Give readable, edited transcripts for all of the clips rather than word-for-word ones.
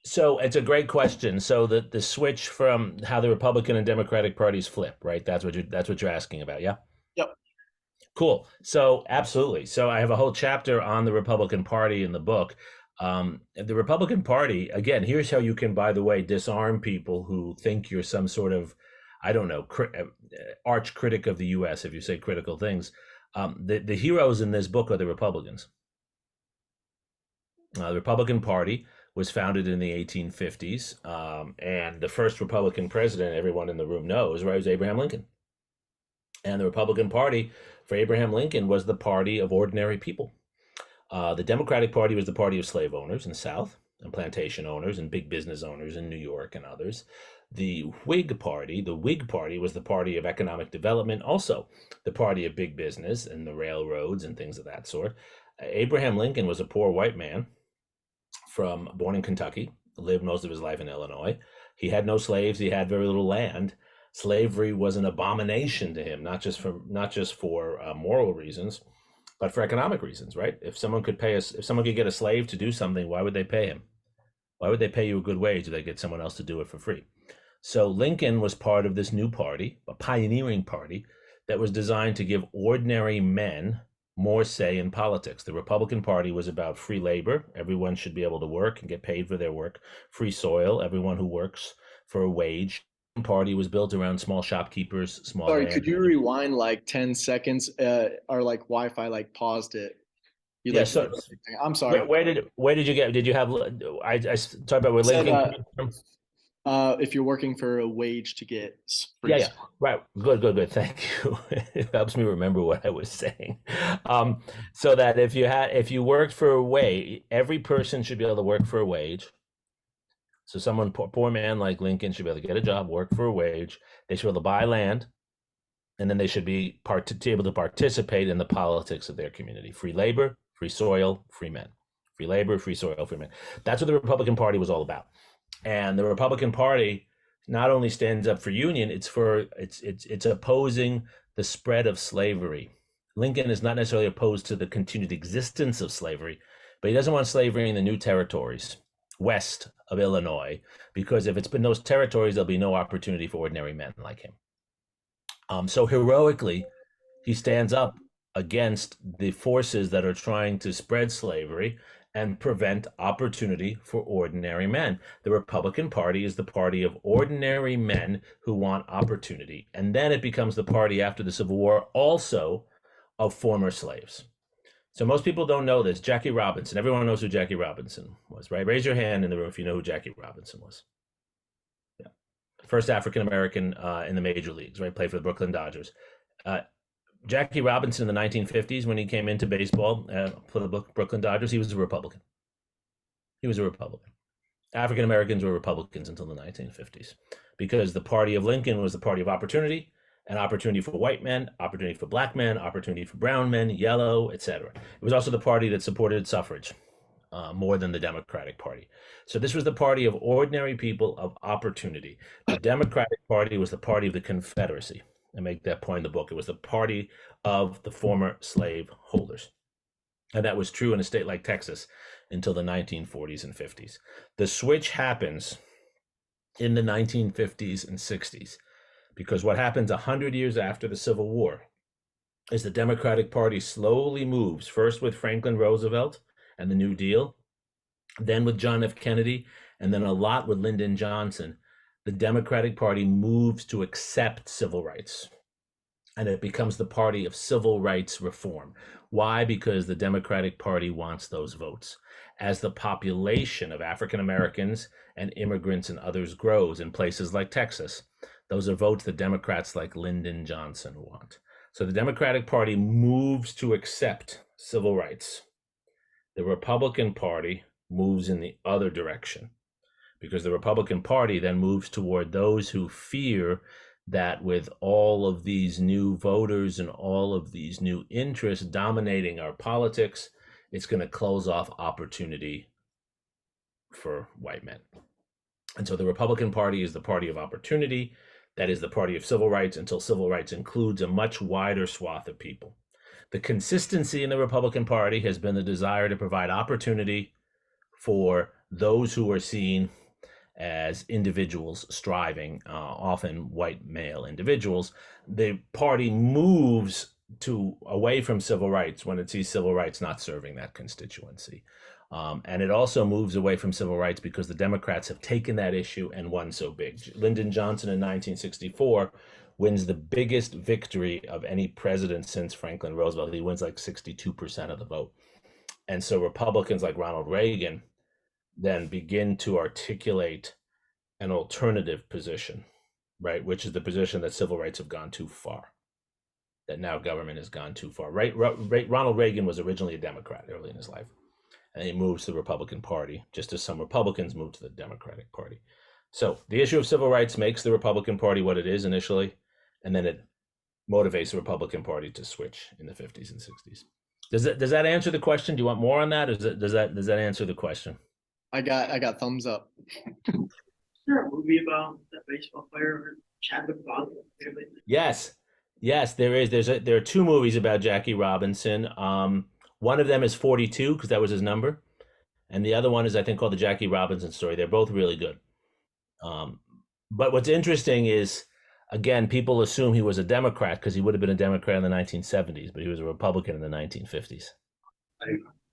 So it's a great question. So the switch from how the Republican and Democratic parties flip, right? That's what you're asking about, yeah? Yep. Cool. So absolutely. So I have a whole chapter on the Republican Party in the book. The Republican Party, again, here's how you can, by the way, disarm people who think you're some sort of, I don't know, arch critic of the U.S. if you say critical things. The heroes in this book are the Republicans. The Republican Party was founded in the 1850s, and the first Republican president, everyone in the room knows, right, was Abraham Lincoln. And the Republican Party for Abraham Lincoln was the party of ordinary people. The Democratic Party was the party of slave owners in the South and plantation owners and big business owners in New York and others. The Whig Party was the party of economic development, also the party of big business and the railroads and things of that sort. Abraham Lincoln was a poor white man born in Kentucky, lived most of his life in Illinois. He had no slaves. He had very little land. Slavery was an abomination to him, not just for moral reasons, but for economic reasons, right? If someone could get a slave to do something, why would they pay him? Why would they pay you a good wage if they get someone else to do it for free? So Lincoln was part of this new party, a pioneering party that was designed to give ordinary men more say in politics. The Republican Party was about free labor. Everyone should be able to work and get paid for their work. Free soil, everyone who works for a wage. The party was built around small shopkeepers, small Sorry, land. could you rewind like 10 seconds? Or like Wi-Fi like paused it. You Yeah, like so I'm where, sorry. where did you get, did you have, I talked about where You said Lincoln came from? if you're working for a wage to get Yeah, free. yeah. Right. Good, good, good. Thank you. It helps me remember what I was saying. Um, so that if you worked for a wage, every person should be able to work for a wage. So someone, poor man like Lincoln should be able to get a job, work for a wage. They should be able to buy land, and then they should be able to participate in the politics of their community. Free labor, free soil, free men. Free labor, free soil, free men. That's what the Republican Party was all about. And the Republican Party not only stands up for union, it's opposing the spread of slavery. Lincoln is not necessarily opposed to the continued existence of slavery, but he doesn't want slavery in the new territories west of Illinois, because if it's been those territories, there'll be no opportunity for ordinary men like him. So heroically, he stands up against the forces that are trying to spread slavery and prevent opportunity for ordinary men. The Republican Party is the party of ordinary men who want opportunity. And then it becomes the party after the Civil War also of former slaves. So most people don't know this. Jackie Robinson, everyone knows who Jackie Robinson was, right? Raise your hand in the room if you know who Jackie Robinson was. Yeah. First African American in the major leagues, right? Played for the Brooklyn Dodgers. Jackie Robinson in the 1950s, when he came into baseball for the Brooklyn Dodgers, he was a Republican. He was a Republican. African Americans were Republicans until the 1950s, because the party of Lincoln was the party of opportunity, and opportunity for white men, opportunity for black men, opportunity for brown men, yellow, etc. It was also the party that supported suffrage more than the Democratic Party. So this was the party of ordinary people of opportunity. The Democratic Party was the party of the Confederacy. I make that point in the book. It was the party of the former slave holders. And that was true in a state like Texas until the 1940s and 50s. The switch happens in the 1950s and 60s, because what happens 100 years after the Civil War is the Democratic Party slowly moves, first with Franklin Roosevelt and the New Deal, then with John F. Kennedy, and then a lot with Lyndon Johnson. The Democratic Party moves to accept civil rights, and it becomes the party of civil rights reform. Why? Because the Democratic Party wants those votes. As the population of African Americans and immigrants and others grows in places like Texas, those are votes that Democrats like Lyndon Johnson want. So the Democratic Party moves to accept civil rights. The Republican Party moves in the other direction, because the Republican Party then moves toward those who fear that with all of these new voters and all of these new interests dominating our politics, it's going to close off opportunity for white men. And so the Republican Party is the party of opportunity. That is the party of civil rights, until civil rights includes a much wider swath of people. The consistency in the Republican Party has been the desire to provide opportunity for those who are seen as individuals striving, often white male individuals, the party moves to away from civil rights when it sees civil rights not serving that constituency. And it also moves away from civil rights because the Democrats have taken that issue and won so big. Lyndon Johnson in 1964 wins the biggest victory of any president since Franklin Roosevelt. He wins like 62% of the vote. And so Republicans like Ronald Reagan then begin to articulate an alternative position, right? Which is the position that civil rights have gone too far, that now government has gone too far, right? Ronald Reagan was originally a Democrat early in his life, and he moves to the Republican Party, just as some Republicans moved to the Democratic Party. So the issue of civil rights makes the Republican Party what it is initially, and then it motivates the Republican Party to switch in the 50s and 60s. Does that answer the question? Do you want more on that? Or does that answer the question? I got thumbs up. Is there a movie about that baseball player, Chadwick Boseman? Yes, there is. There are two movies about Jackie Robinson. One of them is 42 because that was his number, and the other one is I think called the Jackie Robinson Story. They're both really good. But what's interesting is, again, people assume he was a Democrat because he would have been a Democrat in the 1970s, but he was a Republican in the 1950s.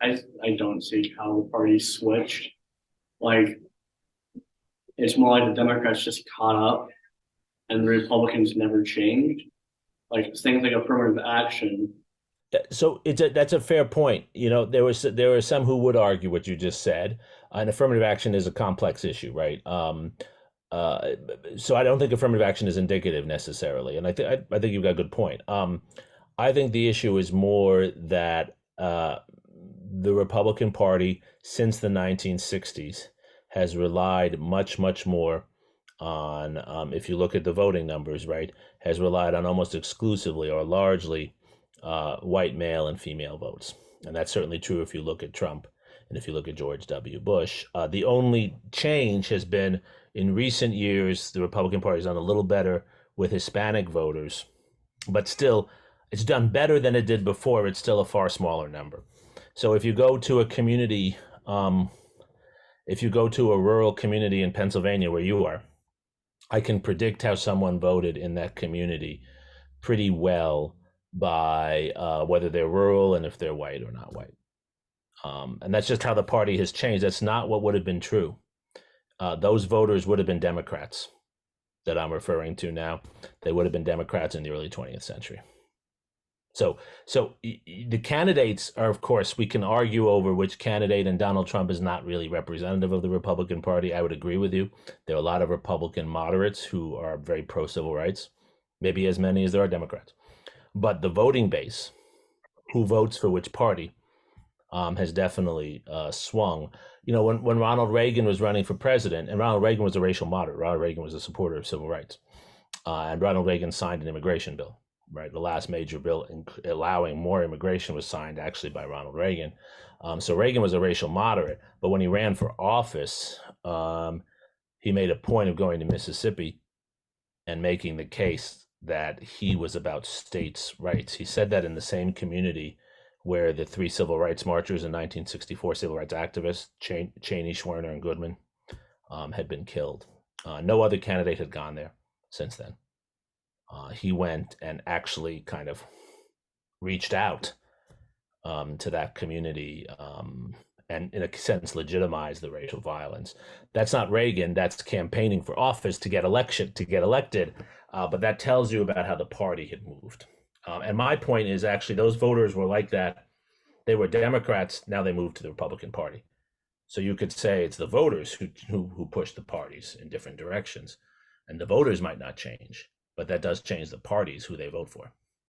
I don't see how the party switched. Like, it's more like the Democrats just caught up and the Republicans never changed. Like things like affirmative action. So that's a fair point. You know, there are some who would argue what you just said. And affirmative action is a complex issue, right? So I don't think affirmative action is indicative necessarily, and I think you've got a good point. I think the issue is more that the Republican Party since the 1960s has relied much more on, if you look at the voting numbers, right, has relied on almost exclusively or largely white male and female votes. And that's certainly true if you look at Trump and if you look at George W. Bush. The only change has been in recent years, the Republican Party has done a little better with Hispanic voters, but still, it's done better than it did before. It's still a far smaller number. So if you go to a community, if you go to a rural community in Pennsylvania where you are, I can predict how someone voted in that community pretty well by whether they're rural and if they're white or not white. And that's just how the party has changed. That's not what would have been true. Those voters would have been Democrats that I'm referring to now. They would have been Democrats in the early 20th century. So the candidates are, of course, we can argue over which candidate, and Donald Trump is not really representative of the Republican Party. I would agree with you. There are a lot of Republican moderates who are very pro-civil rights, maybe as many as there are Democrats. But the voting base, who votes for which party, has definitely swung. You know, when Ronald Reagan was running for president, and Ronald Reagan was a racial moderate, Ronald Reagan was a supporter of civil rights, and Ronald Reagan signed an immigration bill. Right, the last major bill allowing more immigration was signed actually by Ronald Reagan. So Reagan was a racial moderate, but when he ran for office, he made a point of going to Mississippi and making the case that he was about states' rights. He said that in the same community where the three civil rights marchers in 1964, civil rights activists, Cheney, Schwerner, and Goodman, had been killed. No other candidate had gone there since then. He went and actually kind of reached out to that community and in a sense legitimized the racial violence. That's not Reagan. That's campaigning for office to get elected. But that tells you about how the party had moved. And my point is actually those voters were like that. They were Democrats. Now they moved to the Republican Party. So you could say it's the voters who pushed the parties in different directions. And the voters might not change, but that does change the parties who they vote for.